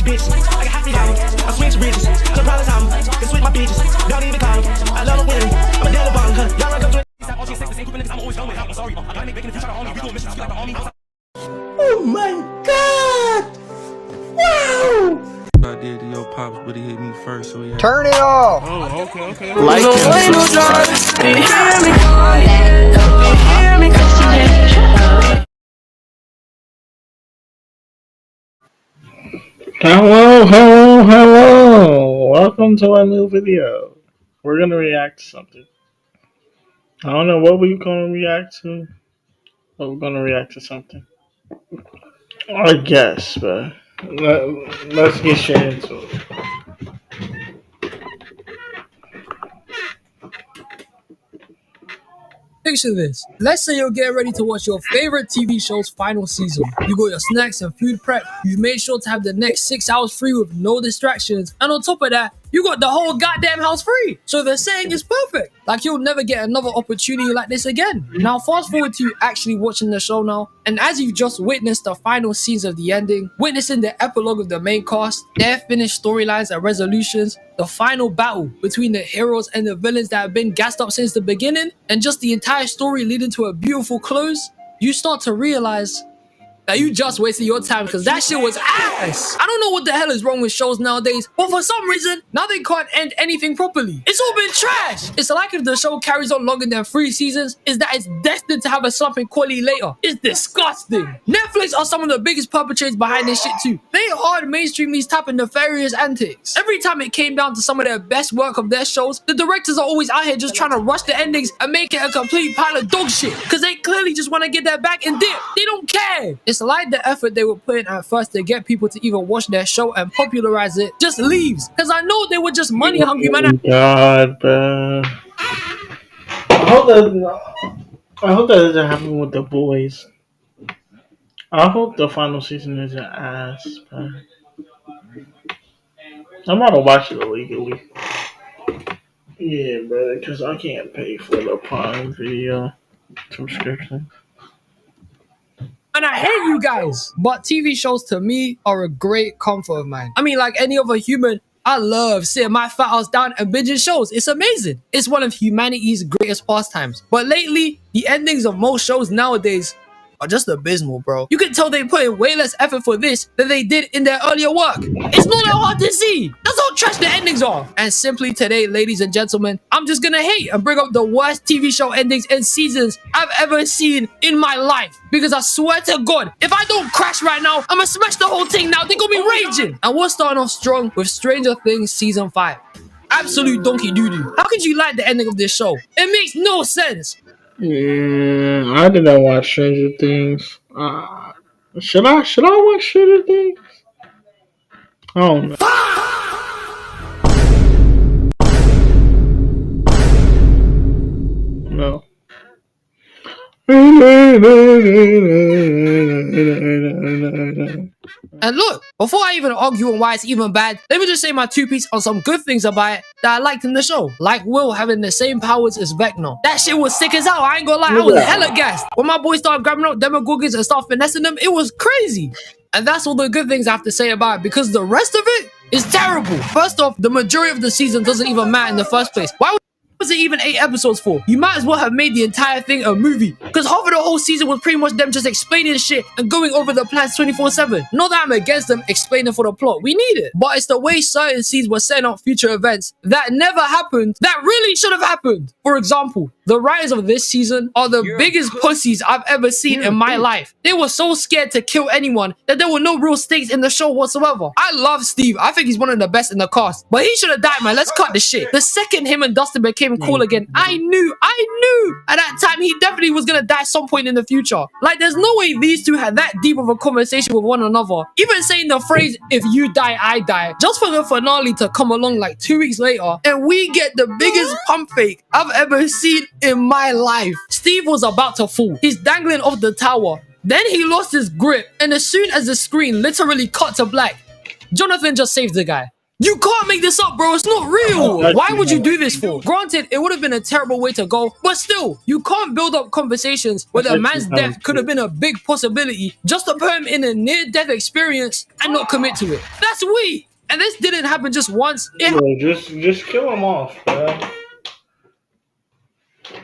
bitches. I got happy down. I switch bridges. No problems, I'm can switch my bitches. Don't even call. I love them women. I'm a daily bong. Y'all run up to Oh my God! Wow! I did to your pops, but he hit me first, so he had Turn it off. Oh, okay. Like Hello. Welcome to our new video. We're gonna react to something. I don't know what we're gonna react to, but we're gonna react to something. I guess, but let's get straight into it. Picture this. Let's say you're getting ready to watch your favorite TV show's final season. You got your snacks and food prep. You've made sure to have the next 6 hours free with no distractions. And on top of that, you got the whole goddamn house free. So the saying is perfect. Like you'll never get another opportunity like this again. Now fast forward to you actually watching the show now. And as you've just witnessed the final scenes of the ending, witnessing the epilogue of the main cast, their finished storylines and resolutions, the final battle between the heroes and the villains that have been gassed up since the beginning, and just the entire story leading to a beautiful close, you start to realize that you just wasted your time because that shit was ass. I don't know what the hell is wrong with shows nowadays, but for some reason, now they can't end anything properly. It's all been trash. It's like if the show carries on longer than 3 seasons, is that it's destined to have a slump in quality later. It's disgusting. Netflix are some of the biggest perpetrators behind this shit too. They hard mainstream these type of nefarious antics. Every time it came down to some of their best work of their shows, the directors are always out here just trying to rush the endings and make it a complete pile of dog shit because they clearly just want to get their back and dip. They don't care. It's like the effort they were putting at first to get people to even watch their show and popularize it just leaves. Because I know they were just money hungry, man. God, bro. I hope that doesn't happen with the boys. I hope the final season isn't ass, bro. I'm about to watch it illegally. Yeah, bro, because I can't pay for the Prime Video subscription. And I hate you guys. But TV shows to me are a great comfort of mine. I mean, like any other human, I love sitting my fat ass down and binging shows. It's amazing. It's one of humanity's greatest pastimes. But lately, the endings of most shows nowadays are just abysmal, bro. You can tell they put in way less effort for this than they did in their earlier work. It's not that hard to see. That's how trash the endings are. And simply today, ladies and gentlemen, I'm just gonna hate and bring up the worst TV show endings and seasons I've ever seen in my life. Because I swear to God, if I don't crash right now, I'm gonna smash the whole thing now. They're gonna be raging. And we're starting off strong with Stranger Things Season 5. Absolute donkey doo-doo. How could you like the ending of this show? It makes no sense. Yeah, I did not watch Stranger Things. Should I watch Stranger Things? I don't know. No. And look, before I even argue on why it's even bad, let me just say my 2 piece on some good things about it that I liked in the show. Like Will having the same powers as Vecna. That shit was sick as hell. I ain't gonna lie, I was hella gassed. When my boy started grabbing up Demogorgons and started finessing them, it was crazy. And that's all the good things I have to say about it, because the rest of it is terrible. First off, the majority of the season doesn't even matter in the first place. Why was it even 8 episodes for? You might as well have made the entire thing a movie, because half of the whole season was pretty much them just explaining shit and going over the plans 24/7. Not that I'm against them explaining for the plot, we need it, but it's the way certain scenes were setting up future events that never happened that really should have happened. For example, the writers of this season are the biggest pussies I've ever seen in my life. They were so scared to kill anyone that there were no real stakes in the show whatsoever. I love Steve. I think he's one of the best in the cast, but he should have died, man. Let's cut the shit. The second him and Dustin became cool again, I knew at that time he definitely was gonna die some point in the future. Like, there's no way these two had that deep of a conversation with one another. Even saying the phrase, if you die, I die, just for the finale to come along like 2 weeks later, and we get the biggest pump fake I've ever seen in my life. Steve was about to fall. He's dangling off the tower. Then he lost his grip, and as soon as the screen literally cut to black, Jonathan just saved the guy. You can't make this up, bro. It's not real. Why would you do this for? Granted, it would have been a terrible way to go, but still, you can't build up conversations where the man's death could have been a big possibility just to put him in a near-death experience and not commit to it. That's weak. And this didn't happen just once. It Just kill him off, bro.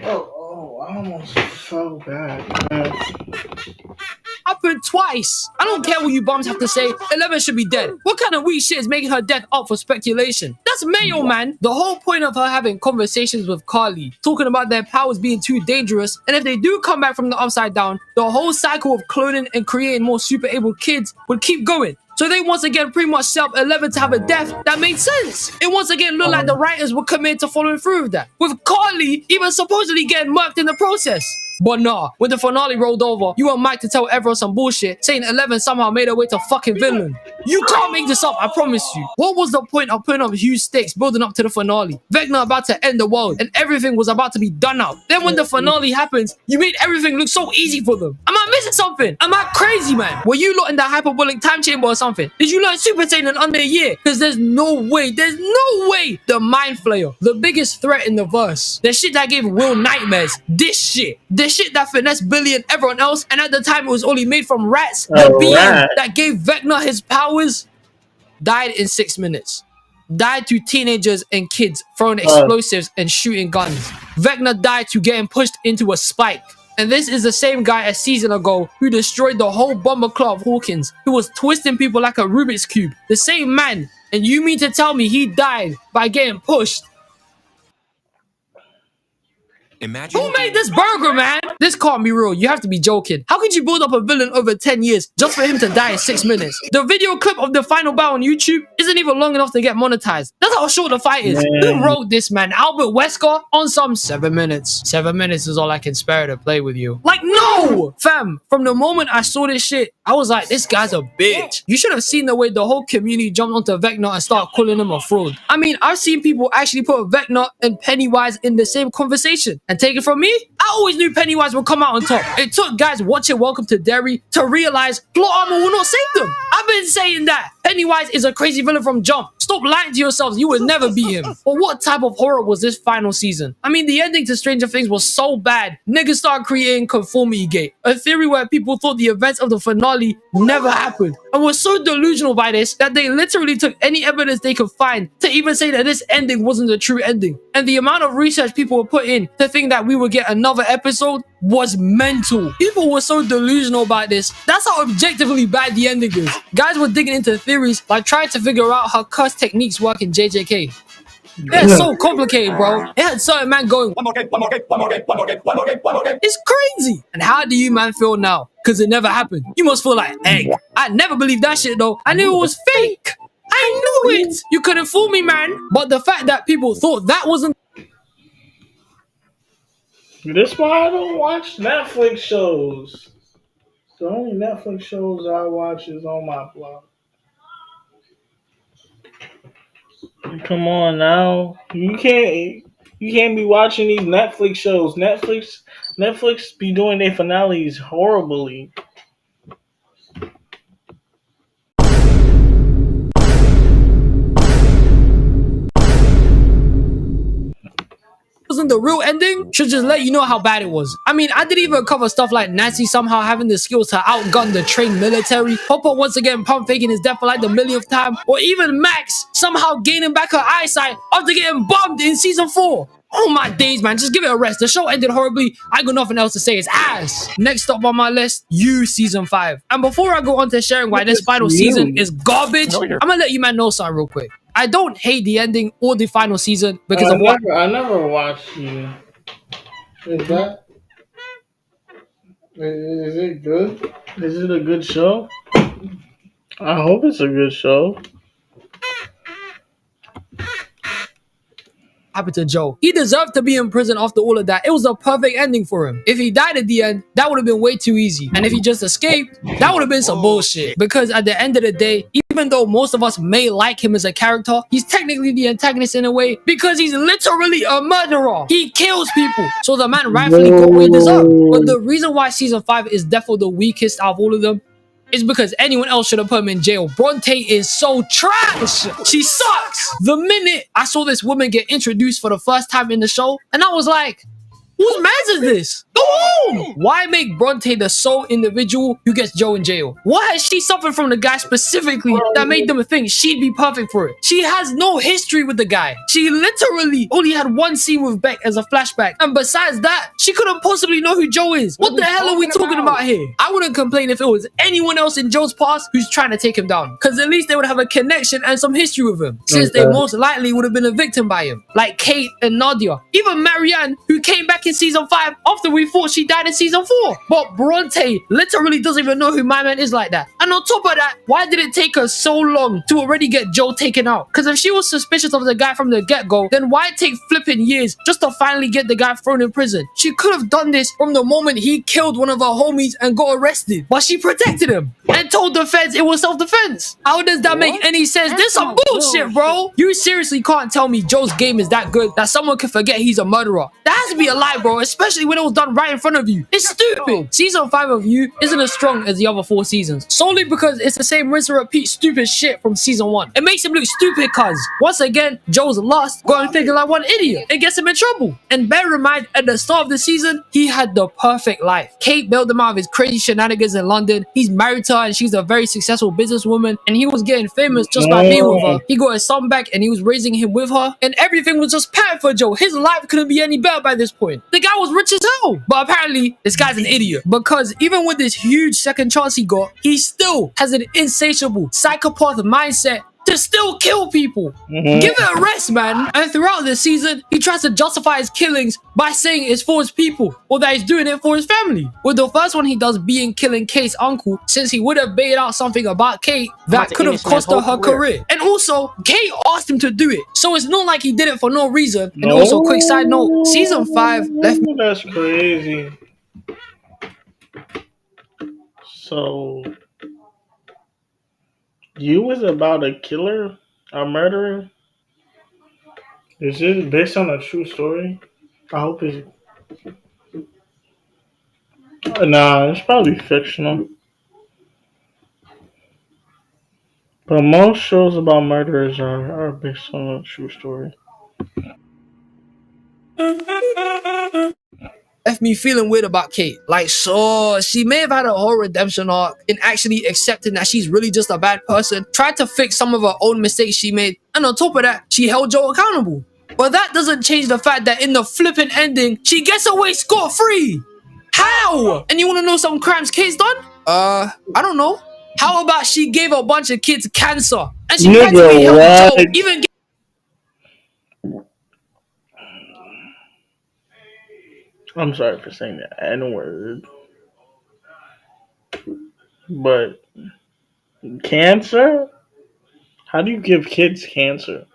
Oh, I almost felt bad, man. happened twice. I don't care what you bums have to say. 11 should be dead. What kind of weak shit is making her death up for speculation? That's Mayo, man. The whole point of her having conversations with Carly, talking about their powers being too dangerous, and if they do come back from the upside down, the whole cycle of cloning and creating more super able kids would keep going. So they once again pretty much set up 11 to have a death that made sense. It once again looked like the writers were committed to following through with that, with Carly even supposedly getting murked in the process. But nah, when the finale rolled over, you want Mike to tell everyone some bullshit, saying 11 somehow made her way to fucking villain. You can't make this up, I promise you. What was the point of putting up huge stakes building up to the finale? Vecna about to end the world, and everything was about to be done out. Then when the finale happens, you made everything look so easy for them. Am I missing something? Am I crazy, man? Were you lot in the hyperbolic time chamber or something? Did you learn Super Saiyan in under a year? Because there's no way the Mind Flayer, the biggest threat in the verse, the shit that gave Will nightmares, this shit, the shit that finessed Billy and everyone else, and at the time it was only made from rats, the being that gave Vecna his powers, died in 6 minutes. Died to teenagers and kids throwing explosives and shooting guns. Vecna died to getting pushed into a spike. And this is the same guy a season ago who destroyed the whole bomber club of Hawkins, who was twisting people like a Rubik's Cube. The same man. And you mean to tell me he died by getting pushed? Imagine Who made this burger, man? This can't be real. You have to be joking. How could you build up a villain over 10 years just for him to die in 6 minutes? The video clip of the final battle on YouTube isn't even long enough to get monetized. That's how short the fight is. Who wrote this, man? Albert Wesker? On some 7 minutes. 7 minutes is all I can spare to play with you. Like, no! Fam, from the moment I saw this shit, I was like, this guy's a bitch. You should have seen the way the whole community jumped onto Vecna and started calling him a fraud. I mean, I've seen people actually put Vecna and Pennywise in the same conversation. And take it from me, I always knew Pennywise would come out on top. It took guys watching Welcome to Derry to realize plot armor will not save them. I've been saying that. Pennywise is a crazy villain from jump. Stop lying to yourselves. You would never beat him. But what type of horror was this final season? I mean, the ending to Stranger Things was so bad. Niggas started creating Conformity Gate, a theory where people thought the events of the finale never happened, and were so delusional by this that they literally took any evidence they could find to even say that this ending wasn't the true ending. And the amount of research people were put in to think that we would get another episode was mental. People were so delusional about this. That's how objectively bad the ending is. Guys were digging into theories, like trying to figure out how curse techniques work in JJK. It's so complicated, bro. It had certain man going, one more game. It's crazy. And how do you man feel now? Because it never happened. You must feel like, hey, I never believed that shit though. I knew it was fake. I knew it. You couldn't fool me, man. But the fact that people thought that wasn't. This is why I don't watch Netflix shows. The only Netflix shows I watch is on my blog. Come on now. You can't be watching these Netflix shows. Netflix be doing their finales horribly. Wasn't the real ending, should just let you know how bad it was. I mean, I didn't even cover stuff like Nancy somehow having the skills to outgun the trained military, Hopper once again pump faking his death for like the millionth time, or even Max somehow gaining back her eyesight after getting bombed in season 4. Oh my days, man, just give it a rest. The show ended horribly. I got nothing else to say. It's ass. Next up on my list, You season 5. And before I go on to sharing why this final season is garbage, I'm gonna let you man know something real quick. I don't hate the ending or the final season because of what I never watched You. Is it good? Is it a good show? I hope it's a good show. happened to Joe. He deserved to be in prison after all of that. It was a perfect ending for him. If he died at the end, that would have been way too easy. And if he just escaped, that would have been some bullshit. Because at the end of the day, even though most of us may like him as a character, he's technically the antagonist in a way because he's literally a murderer. He kills people. So the man rightfully got what he deserved. But the reason why season 5 is definitely the weakest out of all of them it's because anyone else should have put him in jail. Bronte is so trash. She sucks. The minute I saw this woman get introduced for the first time in the show, and I was like, whose mans is this? Go home! Why make Bronte the sole individual who gets Joe in jail? Why has she suffered from the guy specifically that made them think she'd be perfect for it? She has no history with the guy. She literally only had one scene with Beck as a flashback. And besides that, she couldn't possibly know who Joe is. What the hell are we talking about here? I wouldn't complain if it was anyone else in Joe's past who's trying to take him down. Because at least they would have a connection and some history with him. Since they most likely would have been a victim by him. Like Kate and Nadia. Even Marianne, who came back in season 5 after we thought she died in season 4. But Bronte literally doesn't even know who my man is like that. And on top of that, why did it take her so long to already get Joe taken out? Because if she was suspicious of the guy from the get-go, then why take flipping years just to finally get the guy thrown in prison? She could have done this from the moment he killed one of her homies and got arrested. But she protected him and told the feds it was self-defense. How does that make any sense? This is some bullshit, bro. You seriously can't tell me Joe's game is that good that someone can forget he's a murderer. That has to be a lie, bro, especially when it was done right in front of you. It's stupid. Season 5 of You isn't as strong as the other 4 seasons, solely because it's the same rinse and repeat stupid shit from season 1. It makes him look stupid cuz, once again, Joe's lost, going thinking like one idiot. It gets him in trouble. And bear in mind, at the start of the season, he had the perfect life. Kate bailed him out of his crazy shenanigans in London. He's married to her and she's a very successful businesswoman, and he was getting famous just by being with her. He got his son back and he was raising him with her, and everything was just patterned for Joe. His life couldn't be any better by this point. The guy was rich as hell. But apparently, this guy's an idiot, because even with this huge second chance he got, he still has an insatiable psychopath mindset to still kill people. Give it a rest, man. And throughout the season, he tries to justify his killings by saying it's for his people, or that he's doing it for his family. With the first one he does being killing Kate's uncle, since he would have baited out something about Kate that could have cost her her career. And also, Kate asked him to do it, so it's not like he did it for no reason. And also, quick side note, season 5 left me. That's crazy. So, You was about a killer, a murderer? Is this based on a true story? I hope it's... Nah, it's probably fictional. But most shows about murderers are based on a true story. Left me feeling weird about Kate. Like, so she may have had a whole redemption arc in actually accepting that she's really just a bad person, tried to fix some of her own mistakes she made, and on top of that, she held Joe accountable. But that doesn't change the fact that in the flipping ending, she gets away scot-free. How? And you want to know some crimes Kate's done? I don't know. How about she gave a bunch of kids cancer, and she practically helped Joe even get... I'm sorry for saying the N-word. But cancer? How do you give kids cancer?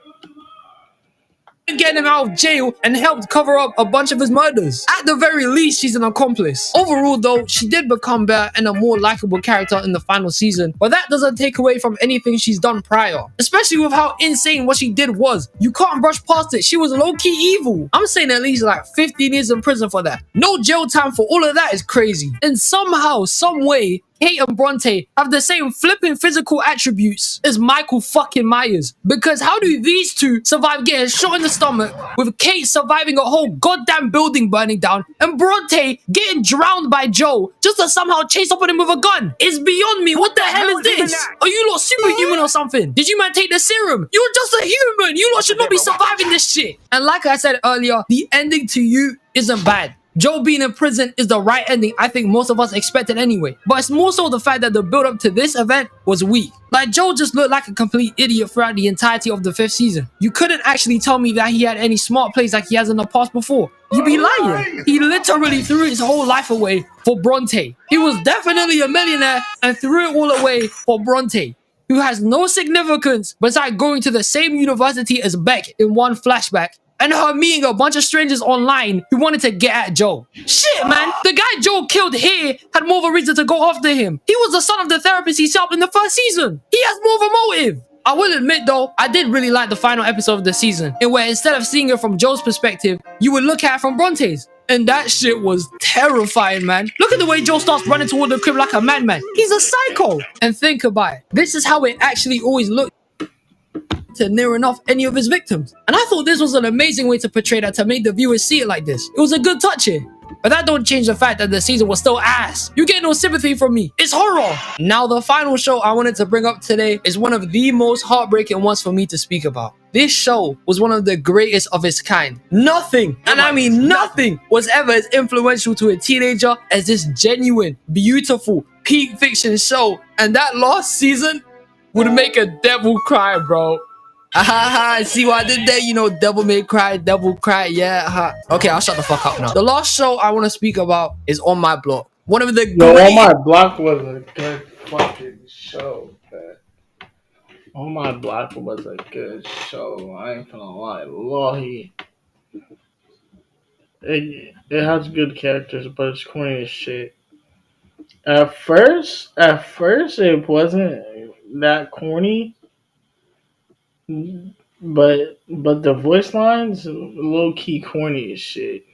Getting him out of jail and helped cover up a bunch of his murders. At the very least, she's an accomplice. Overall though, she did become better and a more likable character in the final season, but that doesn't take away from anything she's done prior, especially with how insane what she did was. You can't brush past it. She was low-key evil. I'm saying at least like 15 years in prison for that. No jail time for all of that is crazy. And somehow, some way, Kate and Bronte have the same flipping physical attributes as Michael fucking Myers. Because how do these two survive getting shot in the stomach, with Kate surviving a whole goddamn building burning down, and Bronte getting drowned by Joe just to somehow chase up on him with a gun? It's beyond me. What the hell is this? Are you lot superhuman or something? Did you man take the serum? You're just a human. You lot should not be surviving this shit. And like I said earlier, the ending to You isn't bad. Joe being in prison is the right ending I think most of us expected anyway. But it's more so the fact that the build up to this event was weak. Like, Joe just looked like a complete idiot throughout the entirety of the 5th season. You couldn't actually tell me that he had any smart plays like he has in the past before. You'd be lying. He literally threw his whole life away for Bronte. He was definitely a millionaire and threw it all away for Bronte, who has no significance besides going to the same university as Beck in one flashback, and her meeting a bunch of strangers online who wanted to get at Joe. Shit, man. The guy Joe killed here had more of a reason to go after him. He was the son of the therapist he set up in the 1st season. He has more of a motive. I will admit though, I did really like the final episode of the season, in where instead of seeing it from Joe's perspective, you would look at it from Bronte's. And that shit was terrifying, man. Look at the way Joe starts running toward the crib like a madman. He's a psycho. And think about it. This is how it actually always looked to near enough any of his victims. And I thought this was an amazing way to portray that, to make the viewers see it like this. It was a good touch here. But that don't change the fact that the season was still ass. You get no sympathy from me. It's horror. Now, the final show I wanted to bring up today is one of the most heartbreaking ones for me to speak about. This show was one of the greatest of its kind. Nothing, and I mean nothing, was ever as influential to a teenager as this genuine, beautiful, peak fiction show. And that last season would make a devil cry, bro. See what I did there? You know, devil may cry, devil cry, yeah. Okay, I'll shut the fuck up now. The last show I want to speak about is On My Block. One of the On My Block was a good fucking show, man. On My Block was a good show. I ain't gonna lie. Lord, it has good characters, but it's corny as shit. At first, it wasn't that corny. But the voice lines low key corny as shit.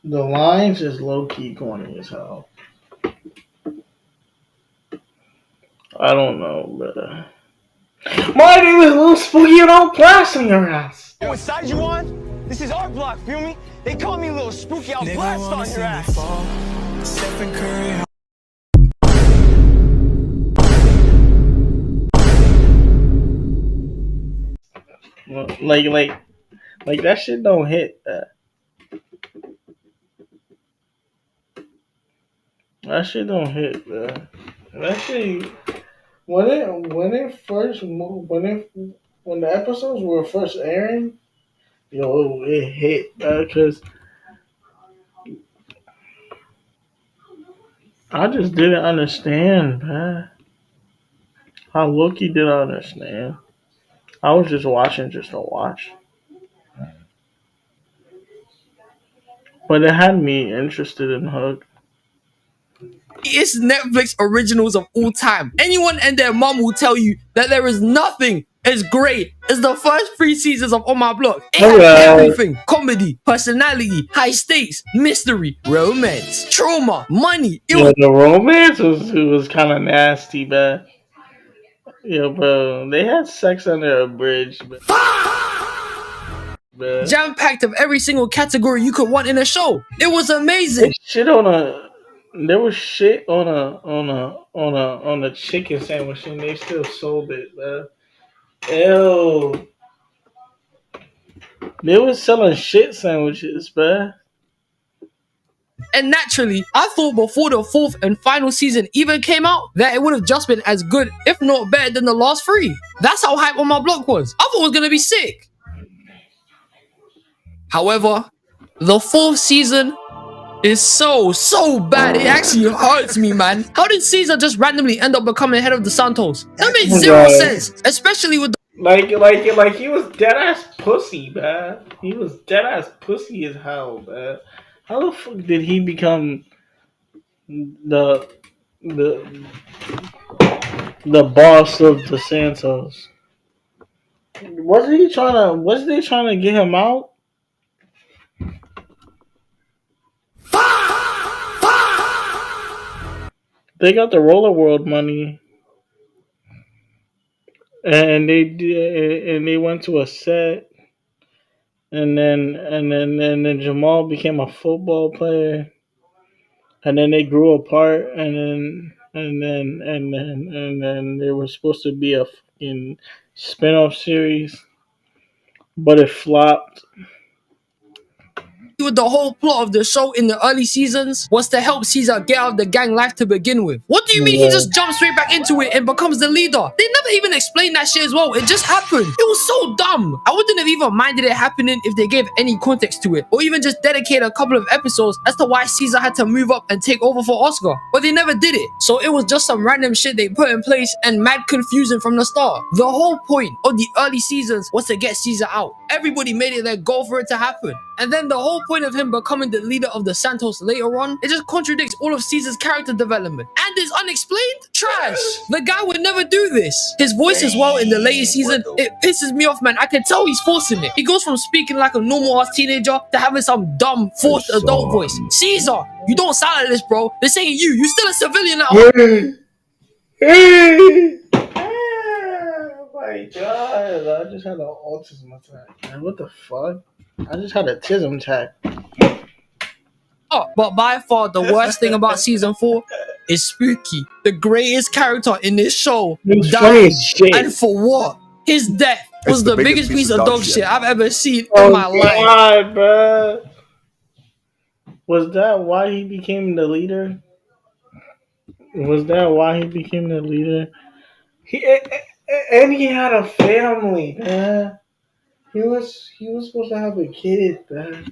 The lines is low key corny as hell. I don't know, but my name is Lil Spooky and I'll blast on your ass. What side you on? This is our block, feel me? They call me Lil Spooky, I'll blast on your ass. Stephen Curry. Like that shit don't hit. That shit don't hit, man. That shit when the episodes were first airing, yo, it hit, because I just didn't understand, man. How Loki didn't understand. I was just watching just to watch. But it had me interested in Hook. It's Netflix originals of all time. Anyone and their mom will tell you that there is nothing as great as the first 3 seasons of On My Block. It had everything. Comedy, personality, high stakes, mystery, romance, trauma, money. The romance was kind of nasty, man. Yo, bro, they had sex under a bridge, man. Jam-packed of every single category you could want in a show. It was amazing. There was shit on a chicken sandwich, and they still sold it, man. Ew. They was selling shit sandwiches, man. And naturally, I thought before the 4th and final season even came out that it would have just been as good, if not better, than the last 3. That's how hype On My Block was. I thought it was gonna be sick. However, the 4th season is so bad. It actually hurts me, man. How did Caesar just randomly end up becoming head of the Santos? That made zero sense, especially with the like he was dead ass pussy, man. He was dead ass pussy as hell, man. How the fuck did he become the boss of the Santos? Wasn't they trying to get him out? They got the Roller World money, and they went to a set, and then Jamal became a football player, and then they grew apart, and then they were supposed to be a fucking spin-off series, but it flopped. With the whole plot of the show in the early seasons was to help Caesar get out of the gang life to begin with. What do you mean he just jumps straight back into it and becomes the leader? They never even explained that shit as well. It just happened. It was so dumb. I wouldn't have even minded it happening if they gave any context to it, or even just dedicate a couple of episodes as to why Caesar had to move up and take over for Oscar. But they never did it. So it was just some random shit they put in place and mad confusing from the start. The whole point of the early seasons was to get Caesar out. Everybody made it their goal for it to happen. And then the whole point of him becoming the leader of the Santos later on, it just contradicts all of Caesar's character development. And is unexplained? Trash. The guy would never do this. His voice as well in the later season, it pisses me off, man. I can tell he's forcing it. He goes from speaking like a normal ass teenager to having some dumb forced adult voice. Caesar, you don't sound like this, bro. This ain't you. You still a civilian at home. Oh my god, I just had an autism attack. Man, what the fuck? I just had a tism attack. Oh, but by far the worst thing about season 4 is Spooky, the greatest character in this show. It's died. funny as shit. And for what? His death was the biggest piece of dog shit I've ever seen Oh in my life. God, bro. Was that why he became the leader? Was that why he became the leader? And he had a family, man. He was supposed to have a kid, man.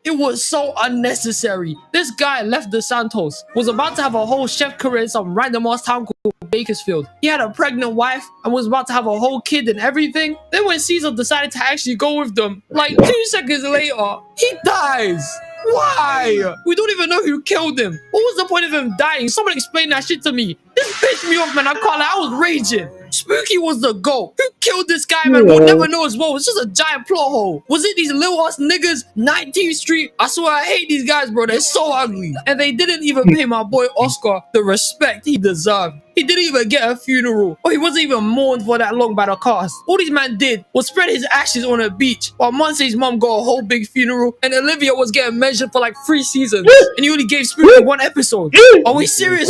It was so unnecessary. This guy left the Santos, was about to have a whole chef career in some random ass town called Bakersfield. He had a pregnant wife and was about to have a whole kid and everything. Then when Caesar decided to actually go with them, like 2 seconds later, he dies. Why? We don't even know who killed him. What was the point of him dying? Someone explain that shit to me. This pissed me off, man. I was raging. Spooky was the GOAT. Who killed this guy, man? We'll never know as well. It's just a giant plot hole. Was it these little ass niggas? 19th Street? I swear I hate these guys, bro. They're so ugly. And they didn't even pay my boy Oscar the respect he deserved. He didn't even get a funeral. Or he wasn't even mourned for that long by the cast. All these man did was spread his ashes on a beach while Monse's mom got a whole big funeral and Olivia was getting mentioned for like 3 seasons. And he only gave Spooky 1 episode. Are we serious?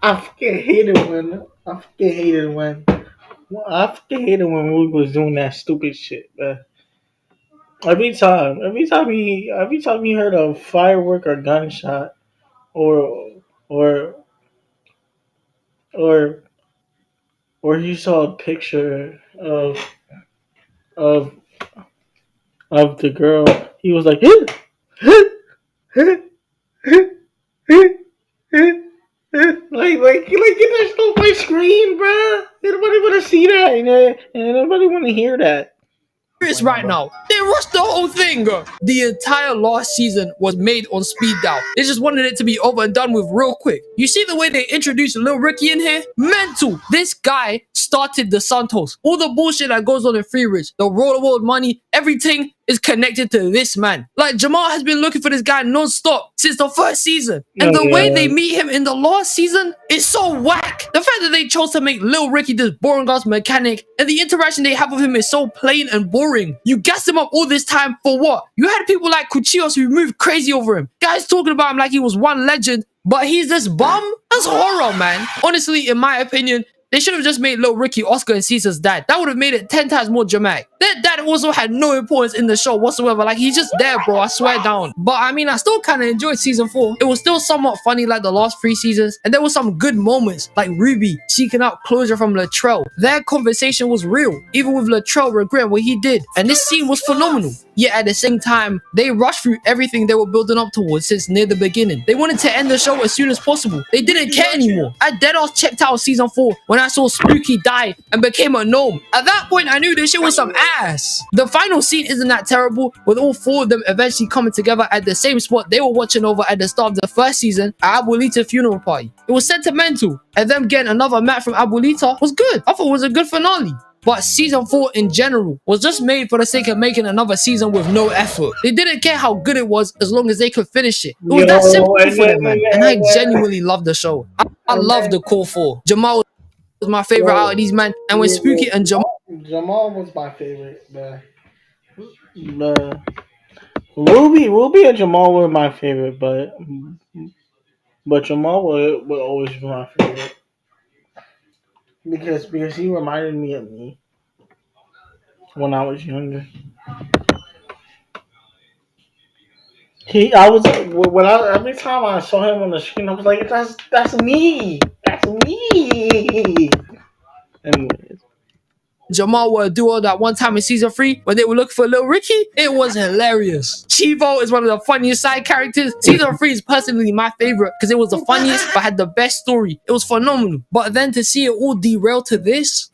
I fucking hated when we was doing that stupid shit, man. Every time he heard a firework or gunshot, or he saw a picture of the girl, he was like, like there's no my screen, bro. Nobody want to see that, and nobody want to hear that. Right now, they rushed the whole thing. The entire last season was made on speed dial. They just wanted it to be over and done with real quick. You see the way they introduced Lil Ricky in here? Mental. This guy started the Santos. All the bullshit that goes on in Free Ridge, the roller world money, everything is connected to this man. Like, Jamal has been looking for this guy non-stop since the 1st season. And the way they meet him in the last season is so whack. The fact that they chose to make Lil Ricky this boring ass mechanic and the interaction they have with him is so plain and boring. You gassed him up all this time for what? You had people like Cuchillos who moved crazy over him. Guys talking about him like he was one legend, but he's this bum? That's horror, man. Honestly, in my opinion, they should have just made Lil Ricky Oscar and Caesar's dad. That would have made it 10 times more dramatic. That dad also had no importance in the show whatsoever. Like, he's just there, bro. I swear down. But I mean, I still kind of enjoyed season 4. It was still somewhat funny like the last 3 seasons. And there were some good moments, like Ruby seeking out closure from Latrell. Their conversation was real, even with Latrell regretting what he did. And this scene was phenomenal. Yet at the same time, they rushed through everything they were building up towards since near the beginning. They wanted to end the show as soon as possible. They didn't care anymore. I deadass checked out season 4 when I saw Spooky die and became a gnome. At that point, I knew this shit was some ass. The final scene isn't that terrible, with all 4 of them eventually coming together at the same spot they were watching over at the start of the 1st season at Abuelita's funeral party. It was sentimental, and them getting another mat from Abuelita was good. I thought it was a good finale. But season 4 in general was just made for the sake of making another season with no effort. They didn't care how good it was as long as they could finish it. It was that simple for them, man. And I genuinely loved the show. I love the core 4. Jamal was my favorite out of these men. And when Spooky and Jamal was my favorite, Ruby and Jamal were my favorite, but Jamal would always be my favorite. Because he reminded me of me when I was younger. Every time I saw him on the screen, I was like, that's me. That's me. Anyways. Jamal would do all that one time in season 3 when they were looking for Lil Ricky. It was hilarious. Chivo is one of the funniest side characters. Season 3 is personally my favorite because it was the funniest but had the best story. It was phenomenal. But then to see it all derail to this,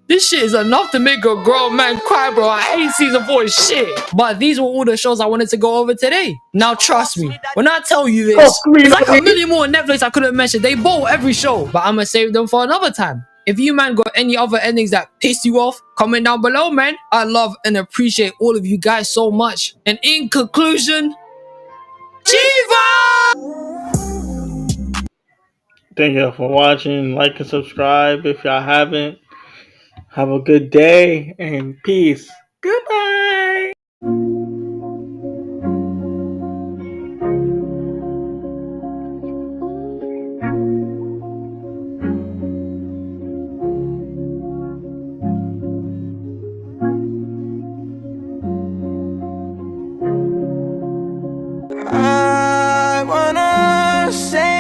This shit is enough to make a grown man cry, bro. I hate season 4 shit. But these were all the shows I wanted to go over today. Now trust me, when I tell you this, there's like a million more on Netflix I couldn't mention. They bought every show, but I'm gonna save them for another time. If you, man, got any other endings that pissed you off, comment down below, man. I love and appreciate all of you guys so much. And in conclusion, Chiva! Thank y'all for watching. Like and subscribe if y'all haven't. Have a good day and peace. Goodbye. I wanna say